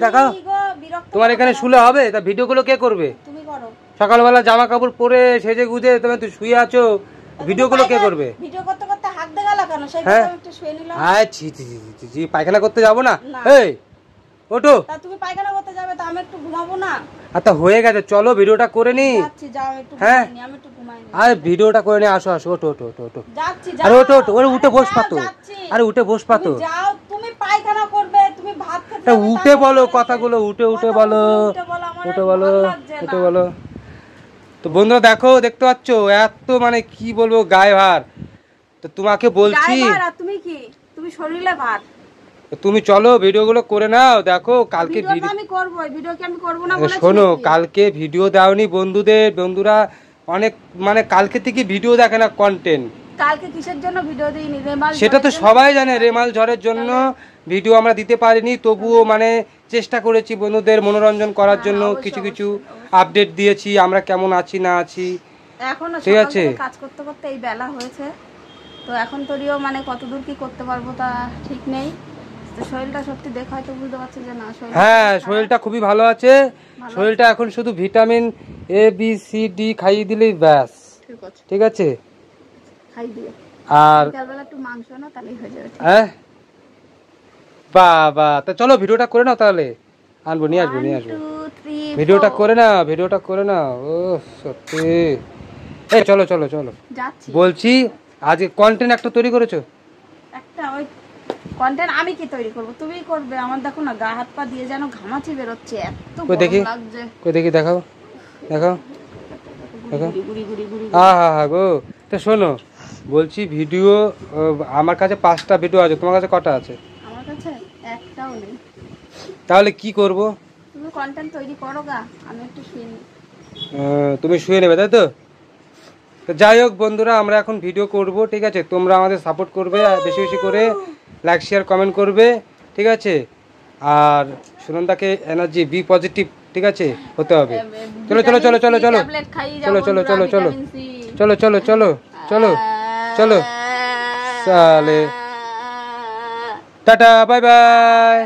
দেখাও তোমার এখানে শুলে হবে? তা ভিডিও গুলো কে করবে? তুমি করো। সকালবেলা জামা কাপড় পরে সেজে গুজে তুমি তো শুয়ে আছো, ভিডিও গুলো কে করবে? ভিডিও করতে করতে হাত দে গেল কেন? সেই কথা একটু শুয়ে নিলাম। ছি ছি ছি ছি, পায়খানা করতে যাব না? এই ওঠো। তা তুমি পায়খানা করতে যাবে তো আমি একটু ঘুমাবো না? আচ্ছা হয়ে গেছে, চলো ভিডিওটা করে নি। যাচ্ছি, যাও একটু ঘুমাই নি, আমি একটু ঘুমাই নি। আরে ভিডিওটা করে নি, আসো আসো, ওঠো ওঠো ওঠো। যাচ্ছি, যাও। আরে ওঠো ওঠো, ওরে উঠে বস পাতো। আরে উঠে বস পাতো। যাও, তুমি পায়খানা করবে, তুমি ভাত খেতে যাবে। উঠে বলো কথাগুলো, উঠে উঠে বলো, উঠে বলো, উঠে বলো। তো বন্ধুরা দেখো, দেখতে পাচ্ছ এত মানে কি বলবো গায়ে ভার। তো তোমাকে বলছি, তুমি কি তুমি শরীরে ভার। তুমি চলো ভিডিওগুলো করে নাও। দেখো কালকে ভিডিও আমি করব, ভিডিও কি আমি করব না বলেছি? শোনো, কালকে ভিডিও দাওনি বন্ধুরা অনেক মানে কালকে থেকে ভিডিও দেখে না, কন্টেন্ট। কালকে কিসের জন্য ভিডিও দিইনি? রেমাল, সেটা তো সবাই জানে, রেমাল ঝড়ের জন্য ভিডিও আমরা দিতে পারিনি, তবুও মানে চেষ্টা করেছি বন্ধুদের মনোরঞ্জন করার জন্য, কিছু কিছু আপডেট দিয়েছি আমরা কেমন আছি না আছি। এখন ঠিক আছে, কাজ করতে করতে এই বেলা হয়েছে, তো এখন তোরিও মানে কতদূর কি করতে পারবো তা ঠিক নেই। তো শরীরটা সত্যি দেখা হয়তো বুঝতে পারছি যে না শরীর, হ্যাঁ শরীরটা খুবই ভালো আছে। শরীরটা এখন শুধু vitamin A B C D খাইয়ে দিলেই ব্যাস ঠিক আছে। খাই দিও, আর সকালবেলা একটু মাংস না তাহলেই হয়ে যাবে। হ্যাঁ বাবা, তা চলো ভিডিওটা করে নাও তাহলে। আনবো, নিয়ে আসবো, নিয়ে আসবো। ভিডিওটা করে না, ভিডিওটা করে না। ও সত্যি, এই চলো চলো চলো বলছি। আজকে কন্টেন্ট একটা তৈরি করেছো? একটা ওই কন্টেন্ট আমি কি তৈরি করব? তুমিই করবে। আমার দেখো না গা হাত পা দিয়ে যেন ঘামাচি বেরোচ্ছে, এত গরম লাগছে। কই দেখি, দেখাও দেখাও দেখো। হা গো। তো শোনো বলছি, ভিডিও আমার কাছে 5টা ভিডিও আছে, তোমার কাছে কটা আছে? আমার কাছে একটাও নেই। তাহলে কি করব? তুমি কন্টেন্ট তৈরি করো গা, আমি একটু শুয়ে নিই। তুমি শুয়ে নেবে তাই তো? যাই হোক বন্ধুরা, আমরা এখন ভিডিও করব ঠিক আছে। তোমরা আমাদের সাপোর্ট করবে, বেশি বেশি করে লাইক শেয়ার কমেন্ট করবে ঠিক আছে। আর সুনন্দাকে এনার্জি বি পজিটিভ ঠিক আছে হতে হবে। চলো চলো চলো চলো চলো চলো চলো চলো চলো চলো চলো চলো চলো চলো চলে, টাটা বাই বাই।